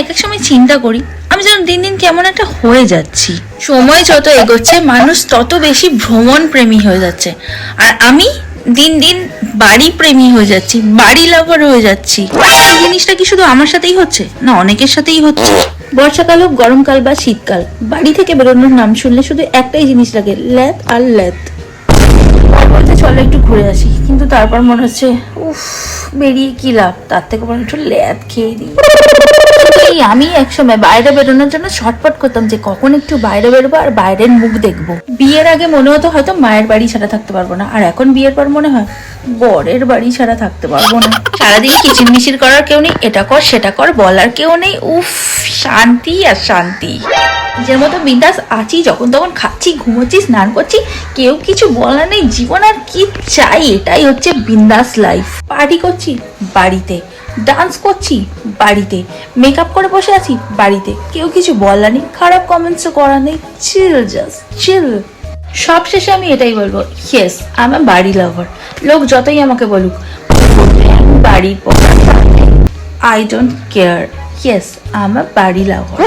এক এক সময় চিন্তা করি আমি যেন দিন দিন কেমন একটা হয়ে যাচ্ছি। সময় যত এগোচ্ছে মানুষ তত বেশি ভ্রমণ প্রেমী হয়ে যাচ্ছে, আর আমি দিন দিন বাড়ি প্রেমী হয়ে যাচ্ছি, বাড়ি লাভার হয়ে যাচ্ছি। এই জিনিসটা কি শুধু আমার সাথেই হচ্ছে, না অনেকের সাথেই হচ্ছে? বর্ষাকাল হোক, গরমকাল বা শীতকাল, বাড়ি থেকে বেরোনোর নাম শুনলে শুধু একটাই জিনিস লাগে, ল্যাদ আর ল্যাদ। বলতে চলো একটু ঘুরে আসি, কিন্তু তারপর মনে হচ্ছে উফ, বেরিয়ে কি লাভ, তার থেকে বরং একটু ল্যাদ খেয়ে দিই। এই আমি একসময় বাইরে বেরোনোর জন্য ছটপট করতাম যে কখন একটু বাইরে বেরোবো আর বাইরের মুখ দেখবো। বিয়ের আগে মনে হতো হয়তো মায়ের বাড়ি ছাড়া থাকতে পারবো না, আর এখন বিয়ের পর মনে হয় বরের বাড়ি ছাড়া থাকতে পারবো না। সারাদিন কিচিরমিচির করার কেউ নেই, এটা কর সেটা কর বলার কেউ নেই, উফ শান্তি আর শান্তি। নিজের মতো বিন্দাস আছি, যখন তখন খাচ্ছি, ঘুমোচ্ছি, স্নান করছি, কেউ কিছু বলার নেই। জীবন আর কি চাই, এটাই হচ্ছে বিন্দাস লাইফ। পার্টি করছি বাড়িতে, ডান্স করছি বাড়িতে, মেকআপ করে বসে আছি বাড়িতে, কেউ কিছু বলার নেই, খারাপ কমেন্টসও করা নেই, চিল, জাস্ট চিল। সব শেষে আমি এটাই বলবো, ইয়েস আই এম বাড়ি লাভার। লোক যতই আমাকে বলুক, বাড়ির পর I don't care, yes I am বাড়ি লাভার।